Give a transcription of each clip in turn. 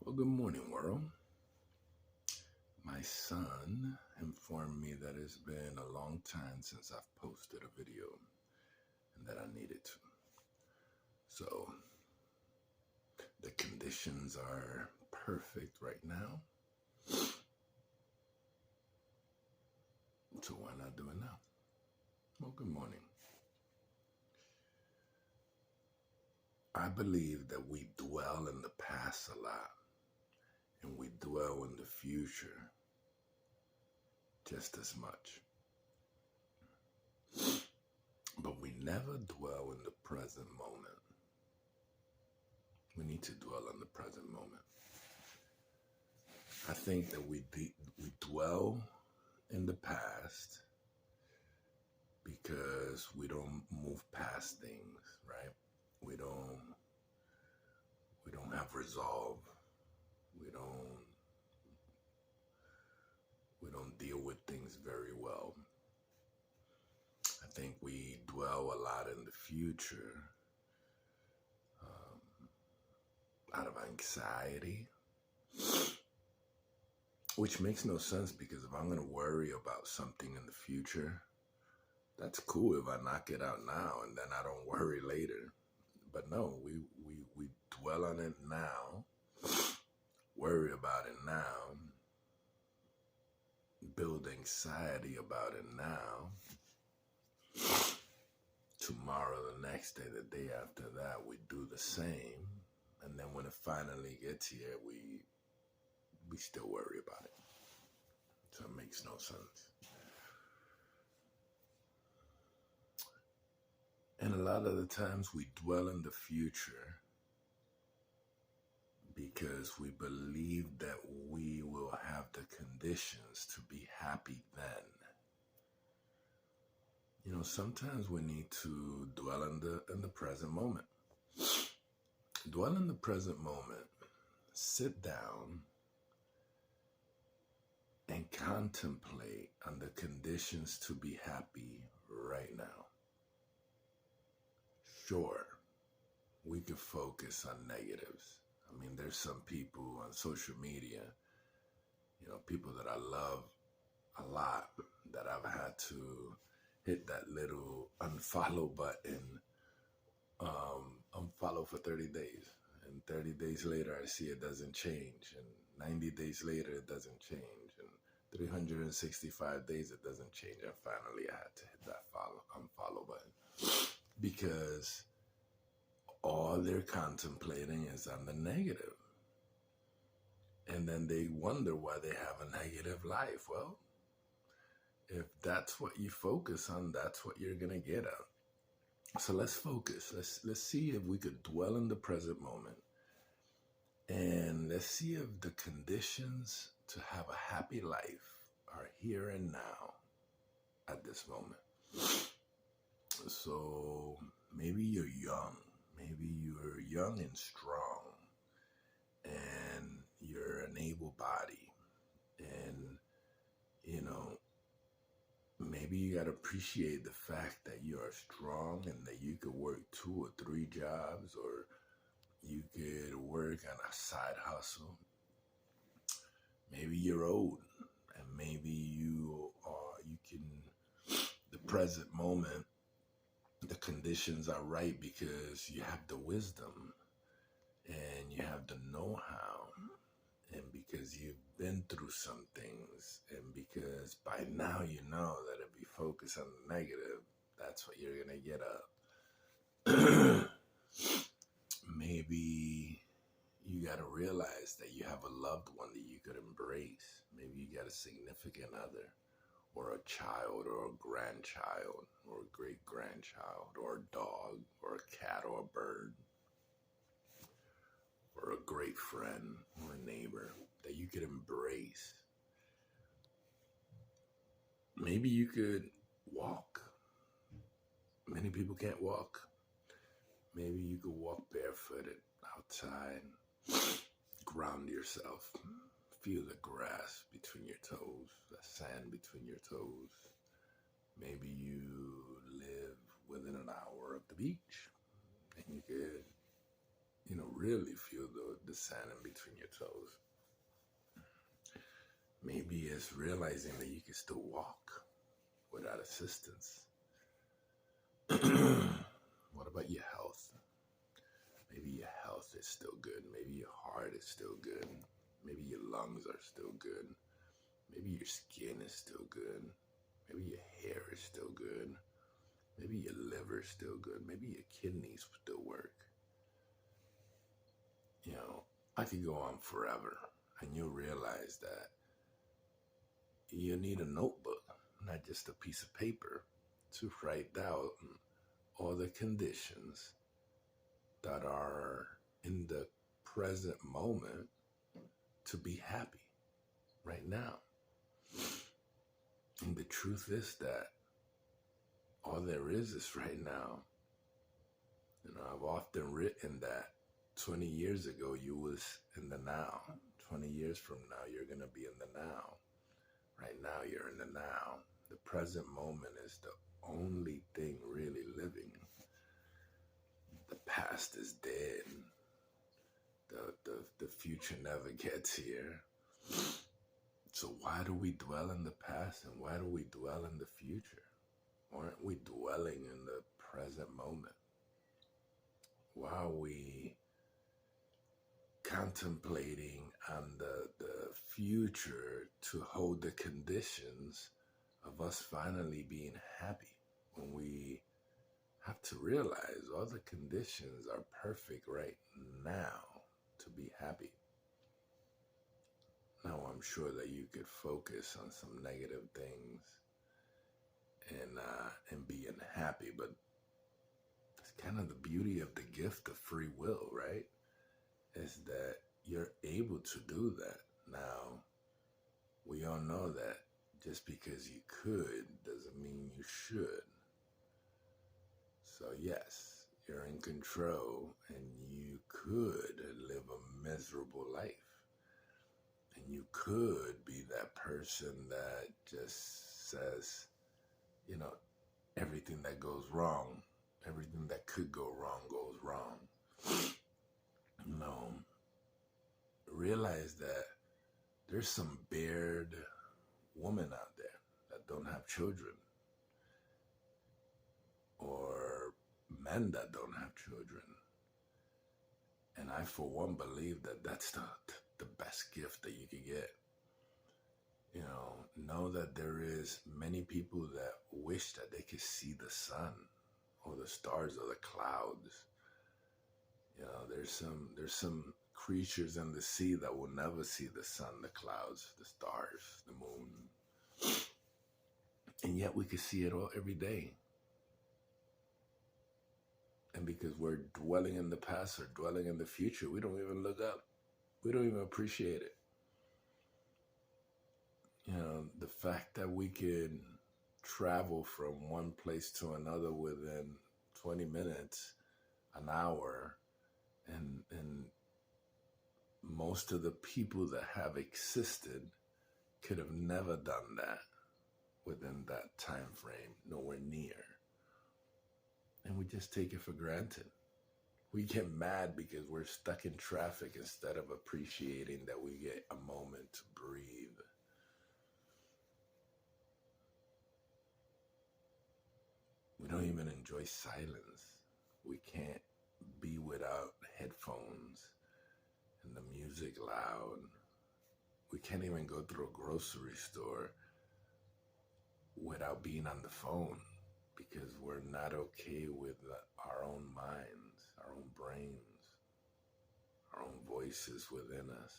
Well, good morning, world. My son informed me that it's been a long time since I've posted a video and that I needed to. So, the conditions are perfect right now. So, why not do it now? Well, good morning. I believe that we dwell in the past a lot and we dwell in the future just as much. But we never dwell in the present moment. We need to dwell in the present moment. I think that we dwell in the past because we don't move past things, right? We don't have resolve. We don't deal with things very well. I think we dwell a lot in the future out of anxiety, which makes no sense because if I'm going to worry about something in the future, that's cool if I knock it out now and then I don't worry later. But no, we dwell on it now, worry about it now, build anxiety about it now. Tomorrow, the next day, the day after that, we do the same. And then when it finally gets here, we still worry about it. So it makes no sense. And a lot of the times we dwell in the future because we believe that we will have the conditions to be happy then. You know, sometimes we need to dwell in the present moment. Dwell in the present moment. Sit down and contemplate on the conditions to be happy right now. Sure, we could focus on negatives. I mean, there's some people on social media, people that I love a lot that I've had to hit that little unfollow button, unfollow for 30 days. And 30 days later, I see it doesn't change. And 90 days later, it doesn't change. And 365 days, it doesn't change. And finally, I had to hit that unfollow button because all they're contemplating is on the negative. And then they wonder why they have a negative life. Well, if that's what you focus on, that's what you're going to get at. So let's focus. Let's see if we could dwell in the present moment. And let's see if the conditions to have a happy life are here and now at this moment. So maybe you're young. Maybe you're young and strong. And you're an able body. And, maybe you got to appreciate the fact that you are strong and that you could work 2 or 3 jobs, or you could work on a side hustle. Maybe you're old and maybe the present moment, the conditions are right because you have the wisdom and you have the know-how, and because you've been through some things, and because by now you know that if you focus on the negative, that's what you're going to get up. Maybe you got to realize that you have a loved one that you could embrace. Maybe you got a significant other, or a child, or a grandchild, or a great-grandchild, or a dog, or a cat, or a bird, or a great friend, or a neighbor that you could embrace. Maybe you could walk. Many people can't walk. Maybe you could walk barefooted outside, ground yourself, feel the grass between your toes, the sand between your toes. Maybe you live within an hour of the beach and you could, really feel the the sand in between your toes. Maybe it's realizing that you can still walk without assistance. What about your health? Maybe your health is still good. Maybe your heart is still good. Maybe your lungs are still good. Maybe your skin is still good. Maybe your hair is still good. Maybe your liver is still good. Maybe your kidneys still work. You know, I could go on forever, and you'll realize that you need a notebook, not just a piece of paper, to write down all the conditions that are in the present moment to be happy right now. And the truth is that all there is right now. You know, I've often written that 20 years ago you was in the now. 20 years from now you're going to be in the now. Right now you're in the now. The present moment is the only thing really living. The past is dead. The future never gets here. So why do we dwell in the past and why do we dwell in the future? Aren't we dwelling in the present moment? Why are we contemplating on the future to hold the conditions of us finally being happy, when we have to realize all the conditions are perfect right now to be happy? Now, I'm sure that you could focus on some negative things and be unhappy, but it's kind of the beauty of the gift of free will, right? Is that you're able to do that. Now, we all know that just because you could doesn't mean you should. So yes, you're in control and you could live a miserable life. And you could be that person that just says, you know, everything that goes wrong, everything that could go wrong goes wrong. No, realize that there's some bared women out there that don't have children, or men that don't have children. And I, for one, believe that that's the best gift that you could get. You know that there is many people that wish that they could see the sun or the stars or the clouds. You know, there's some creatures in the sea that will never see the sun, the clouds, the stars, the moon. And yet we can see it all every day. And because we're dwelling in the past or dwelling in the future, we don't even look up. We don't even appreciate it. You know, the fact that we can travel from one place to another within 20 minutes, an hour, and most of the people that have existed could have never done that within that time frame, nowhere near. And we just take it for granted. We get mad because we're stuck in traffic instead of appreciating that we get a moment to breathe. We don't even enjoy silence. We can't be without headphones and the music loud. We can't even go through a grocery store without being on the phone because we're not okay with our own minds, our own brains, our own voices within us.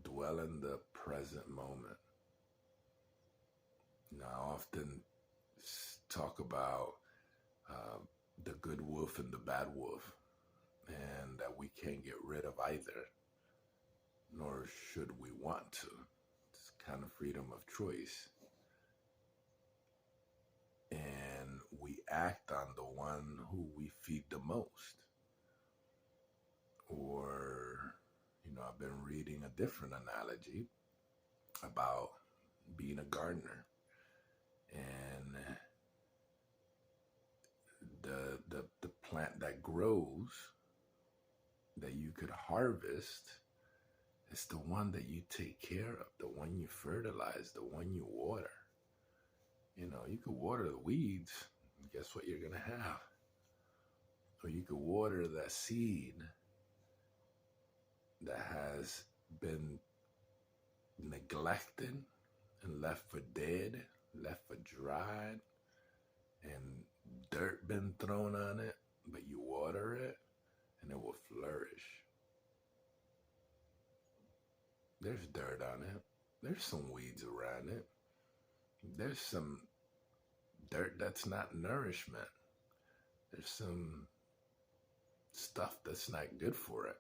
Dwell in the present moment. Now, I often talk about the good wolf and the bad wolf, and that we can't get rid of either, nor should we want to. It's kind of freedom of choice. And we act on the one who we feed the most. Or, you know, I've been reading a different analogy about being a gardener. And the plant that grows, that you could harvest, is the one that you take care of, the one you fertilize, the one you water. You know, you could water the weeds, and guess what you're going to have? Or you could water that seed that has been neglected and left for dead, left for dried, and dirt been thrown on it, but you water it and it will flourish. There's dirt on it. There's some weeds around it. There's some dirt that's not nourishment. There's some stuff that's not good for it.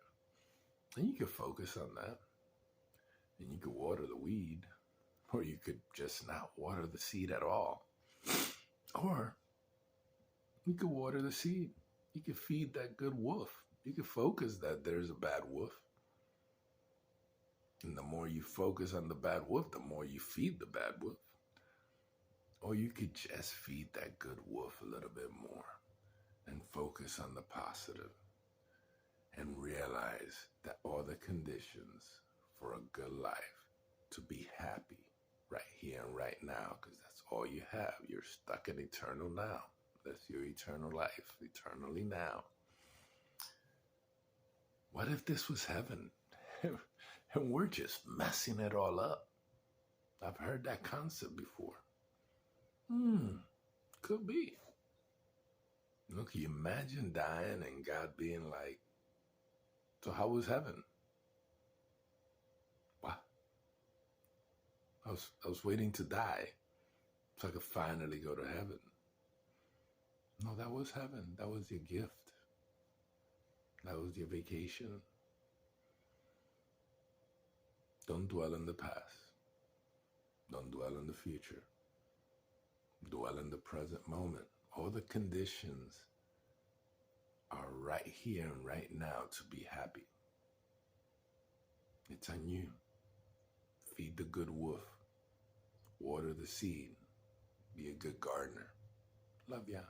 And you could focus on that. And you could water the weed. Or you could just not water the seed at all. Or you could water the seed. You could feed that good wolf. You could focus that there's a bad wolf. And the more you focus on the bad wolf, the more you feed the bad wolf. Or you could just feed that good wolf a little bit more and focus on the positive and realize that all the conditions for a good life, to be happy right here and right now, because that's all you have. You're stuck in eternal now. That's your eternal life, eternally now. What if this was heaven? And we're just messing it all up. I've heard that concept before. Could be. Look, can you imagine dying and God being like, so how was heaven? What? I was waiting to die so I could finally go to heaven. No, that was heaven. That was your gift. That was your vacation. Don't dwell in the past. Don't dwell in the future. Dwell in the present moment. All the conditions are right here and right now to be happy. It's on you. Feed the good wolf. Water the seed. Be a good gardener. Love ya.